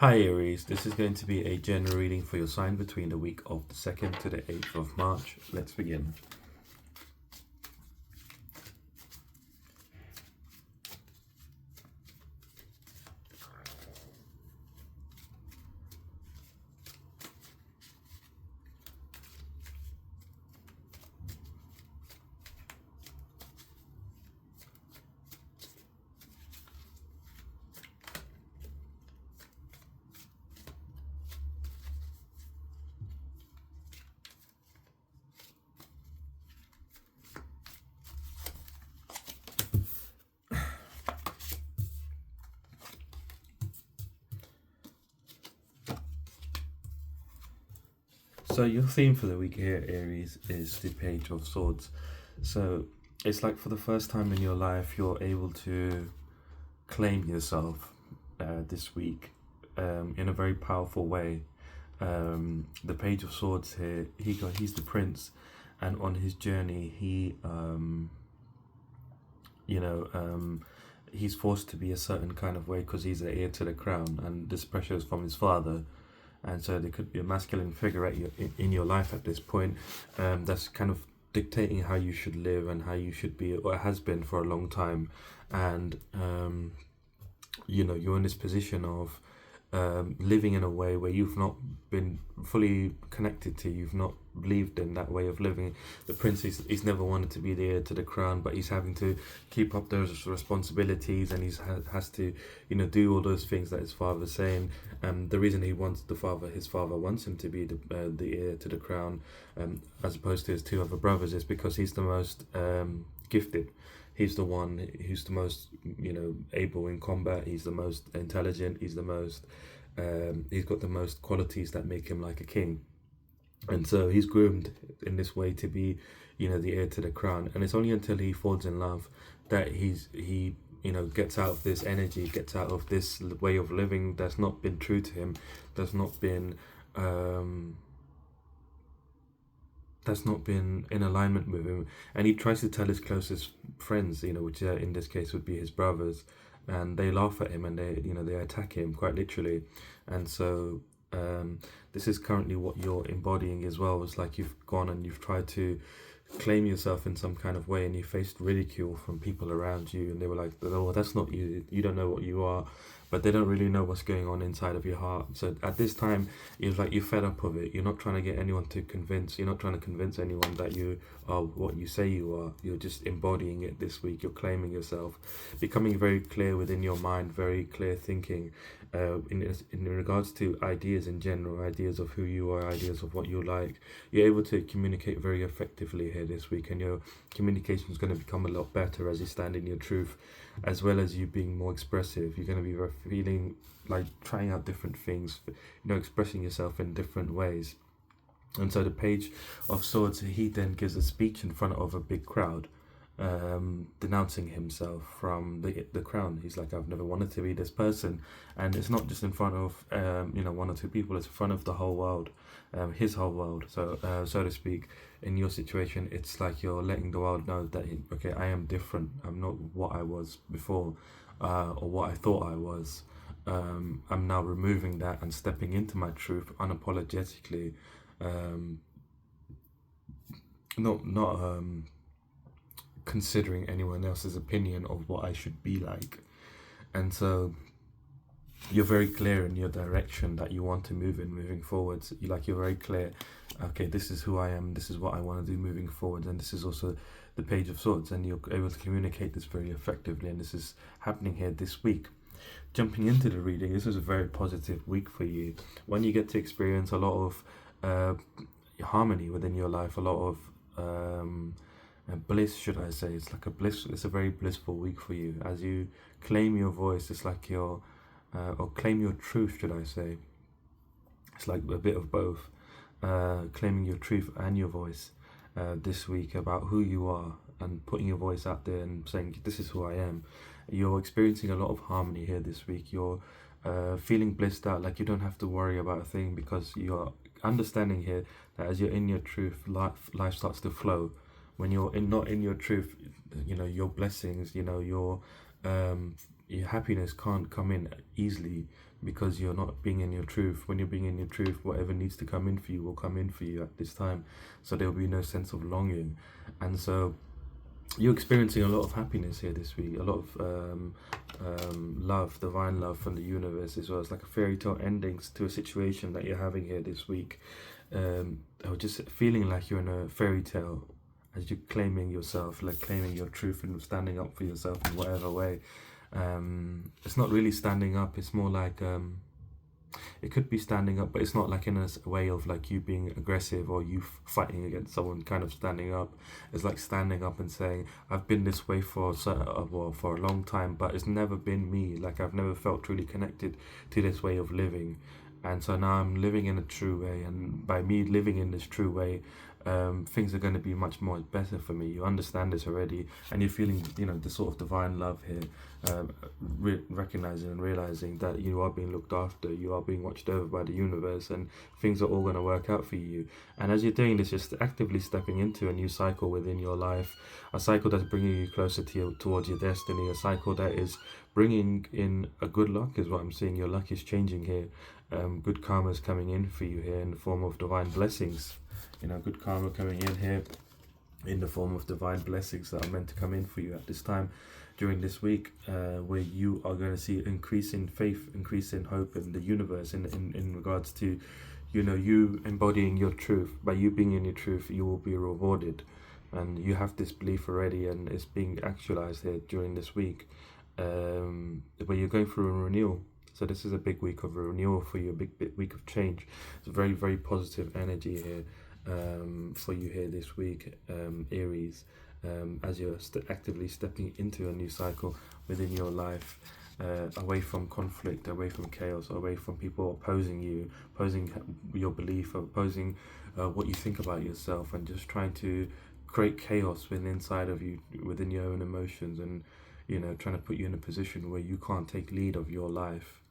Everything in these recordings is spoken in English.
Hi Aries, this is going to be a general reading for your sign between the week of the 2nd to the 8th of March. Let's begin. So your theme for the week here, Aries, is the Page of Swords. So it's like for the first time in your life, you're able to claim yourself this week in a very powerful way. The Page of Swords here, he's the prince, and on his journey, he's forced to be a certain kind of way because he's the heir to the crown, and this pressure is from his father. And so there could be a masculine figure in your life at this point that's kind of dictating how you should live and how you should be, or has been for a long time. And you're in this position of living in a way where you've not been fully connected to, you've not believed in that way of living. The prince, he's never wanted to be the heir to the crown, but he's having to keep up those responsibilities, and has to do all those things that his father's saying. The reason his father wants him to be the heir to the crown, as opposed to his two other brothers, is because he's the most gifted. He's the one who's the most, able in combat. He's the most intelligent. He's got the most qualities that make him like a king. And so he's groomed in this way to be, the heir to the crown. And it's only until he falls in love that he gets out of this energy, gets out of this way of living that's not been true to him, that's not been in alignment with him. And he tries to tell his closest friends, which in this case would be his brothers, and they laugh at him, and they attack him quite literally. And so this is currently what you're embodying as well. It's like you've gone and you've tried to claim yourself in some kind of way, and you faced ridicule from people around you, and they were like, oh, that's not you, you don't know what you are. But they don't really know what's going on inside of your heart. So at this time, you're fed up of it. You're not trying to get anyone to convince. You're not trying to convince anyone that you are what you say you are. You're just embodying it this week. You're claiming yourself, becoming very clear within your mind, very clear thinking in regards to ideas in general, ideas of who you are, ideas of what you like. You're able to communicate very effectively here this week, and your communication is going to become a lot better as you stand in your truth, as well as you being more expressive. You're going to be feeling like trying out different things, expressing yourself in different ways. And so the Page of Swords, he then gives a speech in front of a big crowd, denouncing himself from the crown. He's like, I've never wanted to be this person. And it's not just in front of one or two people, it's in front of the whole world, his whole world, so to speak. In your situation, it's like you're letting the world know that okay, I am different. I'm not what I was before, or what I thought I was. I'm now removing that and stepping into my truth unapologetically, not considering anyone else's opinion of what I should be like. And so you're very clear in your direction that you want to move in moving forwards. You're very clear, okay, this is who I am, this is what I want to do moving forward. And this is also the Page of Swords, and you're able to communicate this very effectively, and this is happening here this week. Jumping into the reading, this is a very positive week for you. When you get to experience a lot of harmony within your life, a lot of bliss, should I say. It's a very blissful week for you as you claim your voice. It's like or claim your truth, should I say. It's like a bit of both, claiming your truth and your voice this week about who you are, and putting your voice out there and saying, this is who I am. You're experiencing a lot of harmony here this week. You're feeling blissed out, like you don't have to worry about a thing, because you're understanding here that as you're in your truth, life starts to flow. When you're not in your truth, your blessings, your your happiness can't come in easily because you're not being in your truth. When you're being in your truth, whatever needs to come in for you will come in for you at this time. So there will be no sense of longing. And so you're experiencing a lot of happiness here this week, a lot of love, divine love from the universe as well. It's like a fairy tale endings to a situation that you're having here this week. Or just feeling like you're in a fairy tale as you're claiming yourself, like claiming your truth and standing up for yourself in whatever way. It's not really standing up, it's more like it could be standing up, but it's not like in a way of like you being aggressive or you fighting against someone kind of standing up. It's like standing up and saying, I've been this way for well, for a long time, but it's never been me. Like I've never felt truly connected to this way of living. And so now I'm living in a true way, and by me living in this true way, things are going to be much more better for me. You understand this already, and you're feeling, the sort of divine love here, recognizing and realizing that you are being looked after, you are being watched over by the universe, and things are all going to work out for you. And as you're doing this, you're actively stepping into a new cycle within your life, a cycle that's bringing you closer towards your destiny, a cycle that is bringing in a good luck, is what I'm seeing. Your luck is changing here. Good karma is coming in for you here in the form of divine blessings. Good karma coming in here in the form of divine blessings that are meant to come in for you at this time during this week, where you are going to see increase in faith, increase in hope in the universe in regards to, you embodying your truth. By you being in your truth, you will be rewarded. And you have this belief already, and it's being actualized here during this week, where you're going through a renewal. So this is a big week of renewal for you, a big week of change. It's a very, very positive energy here for you here this week, Aries, as you're actively stepping into a new cycle within your life, away from conflict, away from chaos, away from people opposing you, opposing your belief, opposing what you think about yourself, and just trying to create chaos within inside of you, within your own emotions, and trying to put you in a position where you can't take lead of your life.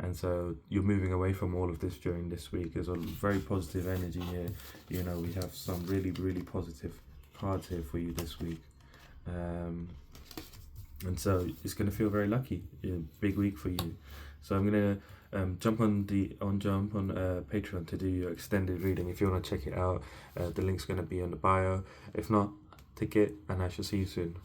And so you're moving away from all of this during this week. There's a very positive energy here. We have some really, really positive cards here for you this week. And so it's going to feel very lucky. Big week for you. So I'm going to jump on Patreon to do your extended reading. If you want to check it out, the link's going to be in the bio. If not, take it, and I shall see you soon.